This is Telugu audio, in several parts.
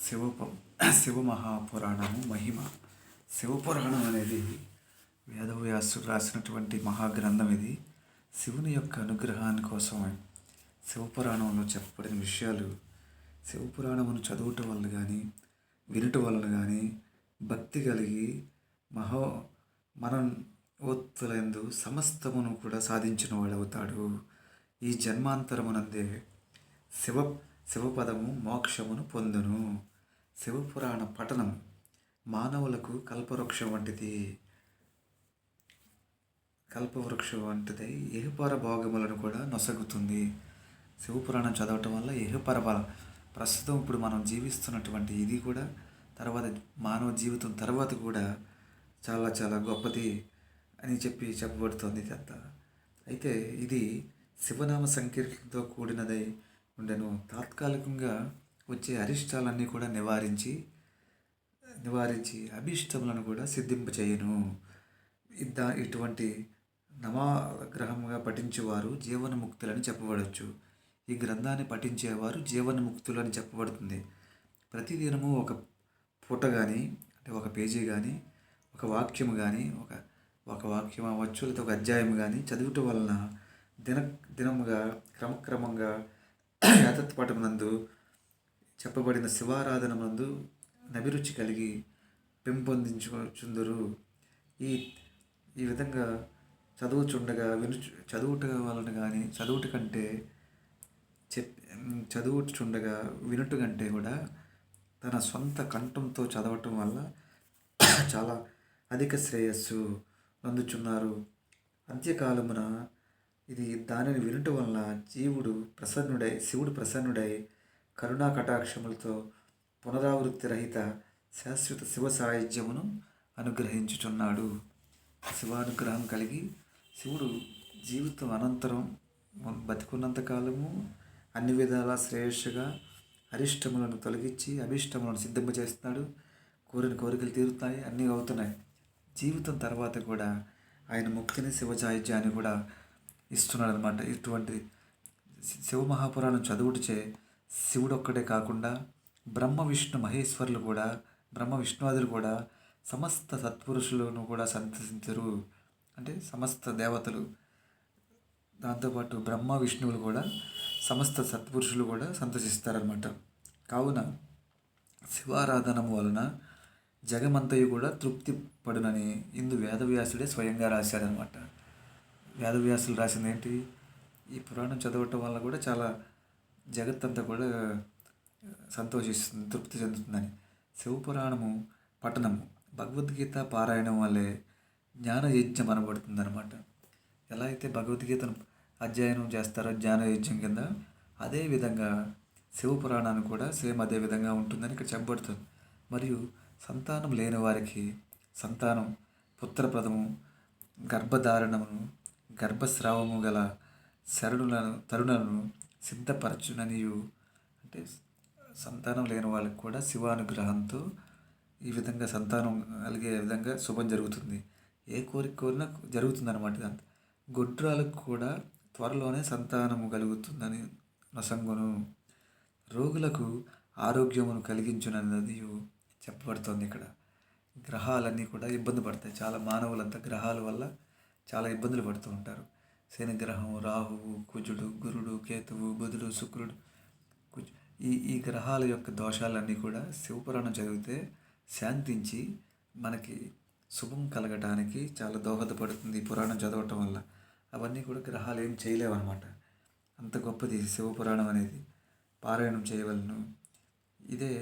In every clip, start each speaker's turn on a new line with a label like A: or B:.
A: శివ శివ మహాపురాణము మహిమ. శివపురాణం అనేది వేదవ్యాసుడు రాసినటువంటి మహాగ్రంథం. ఇది శివుని యొక్క అనుగ్రహాన్ని కోసమే శివపురాణంలో చెప్పబడిన విషయాలు. శివపురాణమును చదవటం వల్ల కానీ వినటం వలన కానీ భక్తి కలిగి మహో మనం ఓత్తులందు సమస్తమును కూడా సాధించిన వాడవుతాడు. ఈ జన్మాంతరమునందే శివ శివపదము మోక్షమును పొందును. శివపురాణ పఠనం మానవులకు కల్పవృక్షం వంటిదై ఇహపర భోగములను కూడా నొసగుతుంది. శివపురాణం చదవటం వల్ల ఇహపర ప్రస్తుతం ఇప్పుడు మనం జీవిస్తున్నటువంటి ఇది కూడా తర్వాత మానవ జీవితం తర్వాత కూడా చాలా చాలా గొప్పది అని చెప్పబడుతుంది ఇదంతా. అయితే ఇది శివనామ సంకీర్తనతో కూడినదై ఉండెను. తాత్కాలికంగా వచ్చే అరిష్టాలన్నీ కూడా నివారించి అభీష్టములను కూడా సిద్ధింపచేయను. ఇటువంటి నవాగ్రహంగా పఠించేవారు జీవనముక్తులని చెప్పబడవచ్చు. ఈ గ్రంథాన్ని పఠించేవారు జీవనముక్తులు అని చెప్పబడుతుంది. ప్రతిదినము ఒక పూట కానీ అంటే ఒక పేజీ కానీ ఒక వాక్యము కానీ ఒక వాక్యం అవ్వచ్చు, లేదా ఒక అధ్యాయం కానీ చదువుట వలన దినముగా క్రమక్రమంగా యాతత్పటమునందు చెప్పబడిన శివారాధనమందు అభిరుచి కలిగి పెంపొందించుచుందురు. ఈ విధంగా చదువుట వలన కానీ చదువుచుండగా వినుట కంటే కూడా తన సొంత కంఠంతో చదవటం వల్ల చాలా అధిక శ్రేయస్సు పొందుచున్నారు. అంత్యకాలమున దానిని వినుట వలన శివుడు ప్రసన్నుడై కరుణా కటాక్షములతో పునరావృత్తి రహిత శాశ్వత శివ సాయుధ్యమును అనుగ్రహించుచున్నాడు. శివానుగ్రహం కలిగి శివుడు జీవితం అనంతరం బతికున్నంత కాలము అన్ని విధాలా శ్రేయస్సుగా అరిష్టములను తొలగించి అభిష్టములను సిద్ధింపజేస్తున్నాడు. కోరిన కోరికలు తీరుతాయి, అన్నీ అవుతున్నాయి. జీవితం తర్వాత కూడా ఆయన ముక్తిని శివ సాయుధ్యాన్ని కూడా ఇస్తున్నాడు అనమాట. ఇటువంటి శివ మహాపురాణం చదువుటచే శివుడు ఒక్కడే కాకుండా బ్రహ్మ విష్ణువాదులు కూడా సమస్త సత్పురుషులను కూడా సంతసించరు. అంటే సమస్త దేవతలు, దాంతోపాటు బ్రహ్మ విష్ణువులు కూడా సమస్త సత్పురుషులు కూడా సంతసిస్తారనమాట. కావున శివారాధనము వలన జగమంతయు కూడా తృప్తి పడునని ఇందు వేదవ్యాసుడే స్వయంగా రాశాడనమాట. వేదవ్యాసులు రాసింది ఏంటి? ఈ పురాణం చదవటం వల్ల కూడా చాలా జగత్తంతా కూడా సంతోషిస్తుంది, తృప్తి చెందుతుందని. శివపురాణము పఠనము భగవద్గీత పారాయణం వల్లే జ్ఞానయజ్ఞం అనబడుతుంది అనమాట. ఎలా అయితే భగవద్గీతను అధ్యయనం చేస్తారో జ్ఞానయజ్ఞం కింద, అదేవిధంగా శివపురాణాన్ని కూడా సేమ్ అదే విధంగా ఉంటుందని ఇక్కడ చెప్పబడుతుంది. మరియు సంతానం లేని వారికి సంతానం, పుత్రప్రదము, గర్భధారణమును, గర్భస్రావము గల తరుణులను సిద్ధపరచుననియు. అంటే సంతానం లేని వాళ్ళకి కూడా శివానుగ్రహంతో ఈ విధంగా సంతానం కలిగే విధంగా శుభం జరుగుతుంది. ఏ కోరిక కోరినా జరుగుతుంది అనమాట. ఇదంతా గొడ్రాలకు కూడా త్వరలోనే సంతానము కలుగుతుందని నొసంగును. రోగులకు ఆరోగ్యమును కలిగించునది చెప్పబడుతుంది. ఇక్కడ గ్రహాలన్నీ కూడా ఇబ్బంది పడతాయి. చాలా మానవులంతా గ్రహాల వల్ల చాలా ఇబ్బందులు పడుతూ ఉంటారు. శనిగ్రహం, రాహువు, కుజుడు, గురుడు, కేతువు, బుధుడు, శుక్రుడు, ఈ గ్రహాల యొక్క దోషాలన్నీ కూడా శివపురాణం చదివితే శాంతించి మనకి శుభం కలగడానికి చాలా దోహదపడుతుంది. ఈ పురాణం చదవటం వల్ల అవన్నీ కూడా గ్రహాలు ఏం చేయలేవన్నమాట. అంత గొప్పది శివపురాణం అనేది. పారాయణం చేయవలను. ఇదే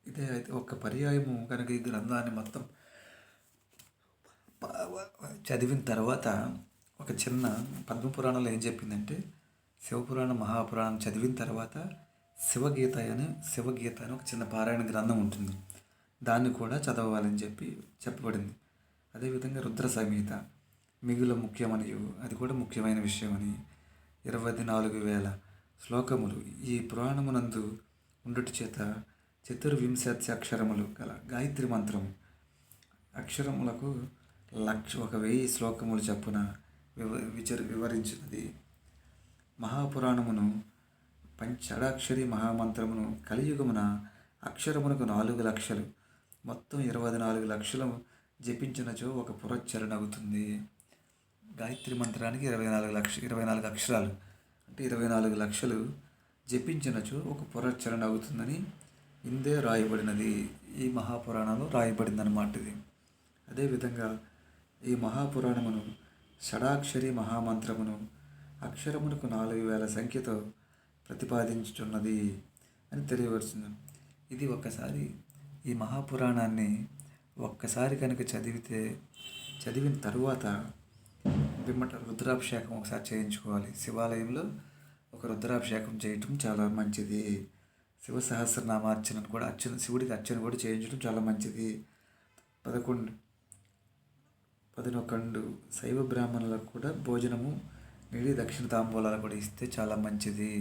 A: అయితే ఒక పర్యాయము కనుక ఈ గ్రంథాన్ని మొత్తం చదివిన తర్వాత ఒక చిన్న పద్మపురాణంలో ఏం చెప్పిందంటే, శివపురాణం మహాపురాణం చదివిన తర్వాత శివగీత అని ఒక చిన్న పారాయణ గ్రంథం ఉంటుంది. దాన్ని కూడా చదవాలని చెప్పబడింది. అదేవిధంగా రుద్ర సంహిత మిగుల ముఖ్యమని, అది కూడా ముఖ్యమైన విషయమని, 24,000 శ్లోకములు ఈ పురాణమునందు ఉండుట చేత 24 అక్షరములు గల గాయత్రి మంత్రం అక్షరములకు 1,00,000 శ్లోకములు చొప్పున వివరించినది. మహాపురాణమును పంచడాక్షరి మహామంత్రమును కలియుగమున అక్షరమునకు 4 లక్షలు, మొత్తం 24 లక్షలు జపించినచో ఒక పురచ్చరణవుతుంది. గాయత్రి మంత్రానికి 24 అక్షరాలు అంటే 24 లక్షలు జపించినచో ఒక పురచ్చరణ అవుతుందని ఇందే రాయబడినది. ఈ మహాపురాణంలో రాయబడిందన్నమాట ఇది. అదేవిధంగా ఈ మహాపురాణమును షడాక్షరి మహామంత్రమును అక్షరమునకు 4000 సంఖ్యతో ప్రతిపాదించుచున్నది అని తెలియవచ్చును. ఇది ఒక్కసారి ఈ మహాపురాణాన్ని ఒక్కసారి కనుక చదివిన తరువాత పిమ్మట రుద్రాభిషేకం ఒకసారి చేయించుకోవాలి. శివాలయంలో ఒక రుద్రాభిషేకం చేయటం చాలా మంచిది. శివ సహస్రనామార్చనను కూడా శివుడికి అర్చన కూడా చేయించడం చాలా మంచిది. 11 శైవ బ్రాహ్మణులకు కూడా భోజనము నీడి దక్షిణ తాంబూలాలు కూడా ఇస్తే చాలా మంచిది.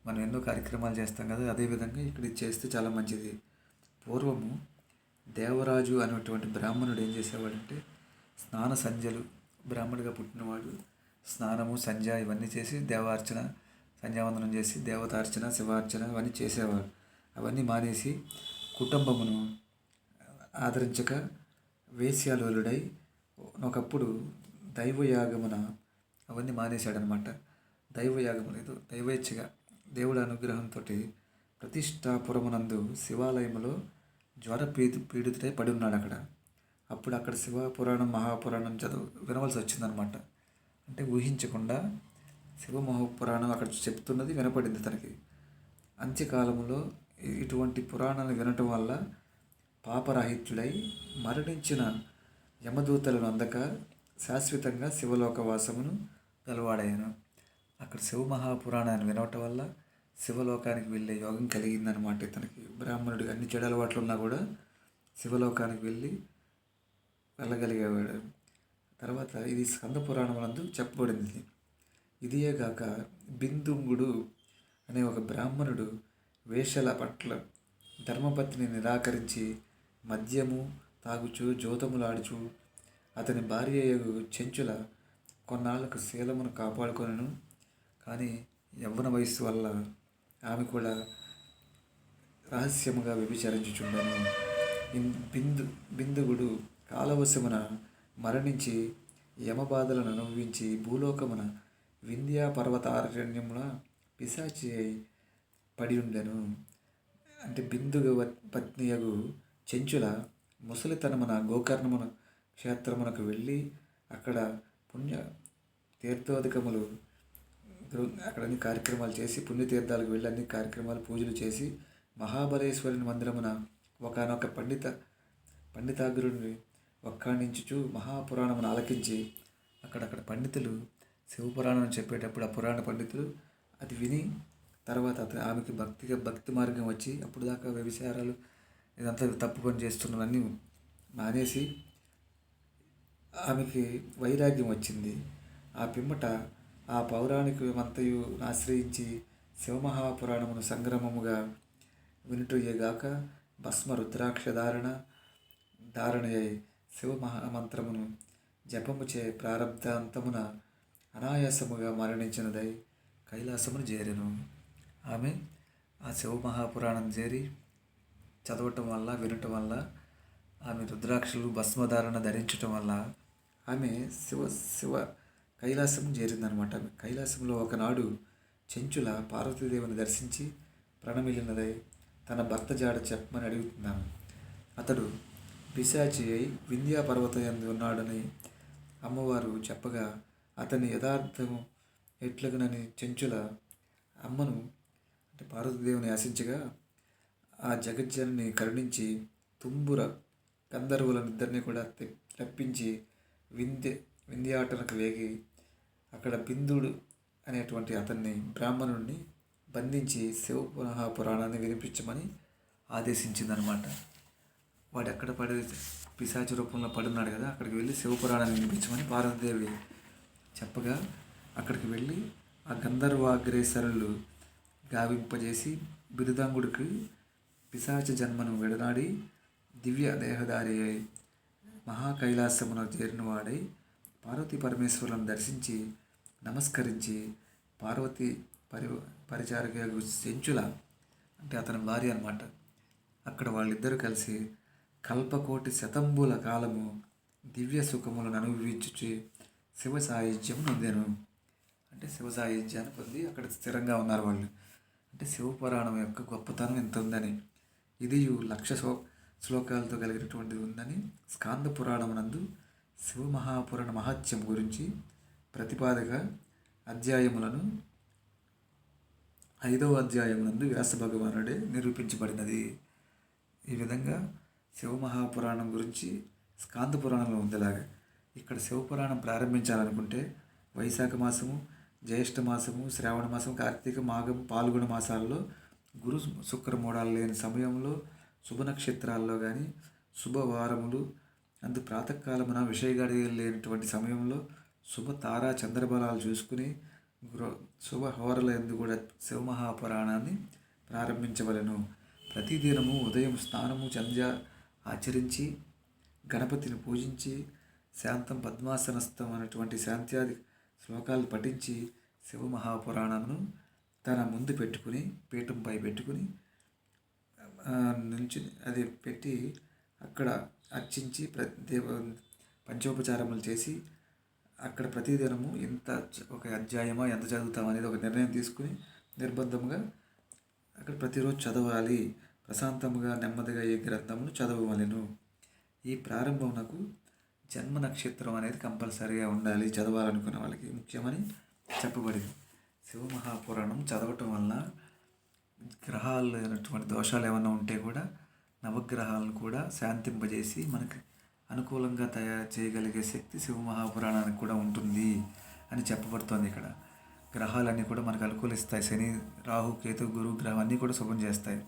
A: మనం ఎన్నో కార్యక్రమాలు చేస్తాం కదా, అదేవిధంగా ఇక్కడ ఇది చేస్తే చాలా మంచిది. పూర్వము దేవరాజు అనేటువంటి బ్రాహ్మణుడు ఏం చేసేవాడంటే స్నాన సంధ్యలు, బ్రాహ్మణుడిగా పుట్టినవాడు స్నానము సంధ్య ఇవన్నీ చేసి దేవార్చన సంధ్యావందనం చేసి దేవతార్చన శివార్చన ఇవన్నీ చేసేవాడు. అవన్నీ మానేసి కుటుంబమును ఆదరించక వేశ్యాలోలుడై ఒకప్పుడు దైవయాగమున అవన్నీ మానేశాడనమాట. దైవయాగము లేదు, దైవేచ్ఛగా దేవుడి అనుగ్రహంతో ప్రతిష్టాపురమునందు శివాలయంలో పీడితుడై పడి ఉన్నాడు అక్కడ. అప్పుడు అక్కడ శివ పురాణం మహాపురాణం వినవలసి వచ్చిందనమాట. అంటే ఊహించకుండా శివ మహాపురాణం అక్కడ చెప్తున్నది వినపడింది తనకి. అంత్యకాలంలో ఇటువంటి పురాణాలు వినటం వల్ల పాపరాహిత్యుడై మరణించిన యమదూతలను అందక శాశ్వతంగా శివలోకవాసమును గలవాడాయను. అక్కడ శివ మహాపురాణాన్ని వినవటం వల్ల శివలోకానికి వెళ్ళే యోగం కలిగిందనమాట ఇతనికి. బ్రాహ్మణుడికి అన్ని చెడు అలవాట్లు ఉన్నా కూడా శివలోకానికి వెళ్ళగలిగేవాడు. తర్వాత ఇది స్కంద పురాణమునందు చెప్పబడింది. ఇదియేగాక బిందుంగుడు అనే ఒక బ్రాహ్మణుడు వేషల పట్ల ధర్మపత్నిని నిరాకరించి మద్యము తాగుచు జోతములాడుచు అతని భార్యయగు చెంచుల కొన్నాళ్లకు శీలమును కాపాడుకొనెను. కానీ యవ్వన వయస్సు వల్ల ఆమె కూడా రహస్యముగా వ్యభిచరించుచుండెను. బిందుగుడు కాలవశమున మరణించి యమబాధలను అనుభవించి భూలోకమున వింధ్యా పర్వతారణ్యమున పిశాచి అయి పడి ఉండెను. అంటే బిందుగ పత్నియగు చెంచుల ముసలితనమున గోకర్ణమున క్షేత్రమునకు వెళ్ళి అక్కడ పుణ్య తీర్థోదకములు అక్కడ అన్ని కార్యక్రమాలు చేసి పుణ్యతీర్థాలకు వెళ్ళి అన్ని కార్యక్రమాలు పూజలు చేసి మహాబలేశ్వరుని మందిరమున ఒకనొక పండితాగ్రుడిని వక్కాణించుచు మహాపురాణమును ఆలకించి అక్కడక్కడ పండితులు శివపురాణం చెప్పేటప్పుడు ఆ పురాణ పండితులు అది విని తర్వాత ఆమెకి భక్తి మార్గం వచ్చి అప్పుడు దాకా వ్యభిచారాలు ఇదంతా తప్పు పని చేస్తున్నవన్నీ మానేసి ఆమెకి వైరాగ్యం వచ్చింది. ఆ పిమ్మట ఆ పౌరాణికమంతయు ఆశ్రయించి శివమహాపురాణమును సంగ్రమముగా వినుటయేగాక భస్మ రుద్రాక్ష ధారణయై శివ మహామంత్రమును జపముచే ప్రారబ్ధాంతమున అనాయాసముగా మరణించినదై కైలాసమును చేరెను. ఆమె ఆ శివ మహాపురాణం చేరి చదవటం వల్ల వినటం వల్ల ఆమె రుద్రాక్షలు భస్మధారణ ధరించటం వల్ల ఆమె శివ కైలాసం చేరిందనమాట. కైలాసంలో ఒకనాడు చెంచుల పార్వతీదేవిని దర్శించి ప్రణమిల్లినదై తన భర్త జాడ చెప్పమని అడుగుతున్నాను. అతడు పిశాచి అయి వింధ్యా పర్వతయందు ఉన్నాడని అమ్మవారు చెప్పగా అతని యథార్థము ఎట్లగునని చెంచుల అమ్మను అంటే పార్వతీదేవిని ఆశించగా ఆ జగజ్జనని కరుణించి తుంబుర గంధర్వులనిద్దరినీ కూడా రప్పించి వింధ్యాటనకు వేగి అక్కడ బిందుడు అనేటువంటి అతన్ని బ్రాహ్మణుడిని బంధించి శివ మహాపురాణాన్ని వినిపించమని ఆదేశించిందనమాట. వాడు ఎక్కడ పిశాచ రూపంలో పడున్నాడు కదా, అక్కడికి వెళ్ళి శివపురాణాన్ని వినిపించమని పార్వతీదేవి చెప్పగా అక్కడికి వెళ్ళి ఆ గంధర్వాగ్రేసరులు గావింపజేసి బిరుదాంగుడికి పిశాచ జన్మను విడనాడి దివ్య దేహధారి అయి మహాకైలాసమున చేరినవాడై పార్వతీ పరమేశ్వరులను దర్శించి నమస్కరించి పార్వతీ పరిచారక చెంచుల అంటే అతని భార్య అనమాట, అక్కడ వాళ్ళిద్దరూ కలిసి కల్పకోటి శతంబుల కాలము దివ్య సుఖములను అనుభవించుచు శివ సాయుధ్యం నొందెను. అంటే శివ సాయుధ్యాన్ని పొంది అక్కడ స్థిరంగా ఉన్నారు వాళ్ళు. అంటే శివపురాణం యొక్క గొప్పతనం ఎంత ఉందని, ఇది లక్ష శ్లోకాలతో కలిగినటువంటిది ఉందని స్కాంద పురాణం నందు శివ మహాపురాణ మహత్యం గురించి ప్రతిపాదక అధ్యాయములను 5వ అధ్యాయం నందు వ్యాస భగవానుడే నిరూపించబడినది. ఈ విధంగా శివ మహాపురాణం గురించి స్కాంద పురాణంలో ఉందిలాగా ఇక్కడ శివపురాణం ప్రారంభించాలనుకుంటే వైశాఖ మాసము, జ్యేష్ఠ మాసము, శ్రావణ మాసం, కార్తీక మాఘం, పాల్గొన మాసాల్లో గురు శుక్రమూఢాలు లేని సమయంలో, శుభ నక్షత్రాల్లో కానీ, శుభవారములు అందు ప్రాతకాలమున విషయగడియలు లేనటువంటి సమయంలో శుభ తారా చంద్రబలాలు చూసుకుని శుభహోరల యందు కూడా శివమహాపురాణాన్ని ప్రారంభించవలెను. ప్రతిదినము ఉదయం స్నానము సంధ్య ఆచరించి గణపతిని పూజించి శాంతం పద్మాసనస్థం అనేటువంటి శాంత్యాది శ్లోకాలు పఠించి శివమహాపురాణమును తన ముందు పెట్టుకుని పీఠంపై పెట్టుకుని నుంచి అది పెట్టి అక్కడ అర్చించి పంచోపచారములు చేసి అక్కడ ప్రతిదినము ఎంత ఒక అధ్యాయమా ఎంత చదువుతాం అనేది ఒక నిర్ణయం తీసుకుని నిర్బంధముగా అక్కడ ప్రతిరోజు చదవాలి. ప్రశాంతముగా నెమ్మదిగా ఈ గ్రంథమును చదవవలెను. ఈ ప్రారంభమునకు జన్మ నక్షత్రం అనేది కంపల్సరీగా ఉండాలి చదవాలనుకున్న వాళ్ళకి ముఖ్యమని చెప్పబడింది. శివమహాపురాణం చదవటం వలన గ్రహాలు అయినటువంటి దోషాలు ఏమైనా ఉంటే కూడా నవగ్రహాలను కూడా శాంతింపజేసి మనకి అనుకూలంగా తయారు చేయగలిగే శక్తి శివమహాపురాణానికి కూడా ఉంటుంది అని చెప్పబడుతోంది. ఇక్కడ గ్రహాలన్నీ కూడా మనకు అనుకూలిస్తాయి. శని, రాహు, కేతు, గురు గ్రహం అన్నీ కూడా శుభం చేస్తాయి.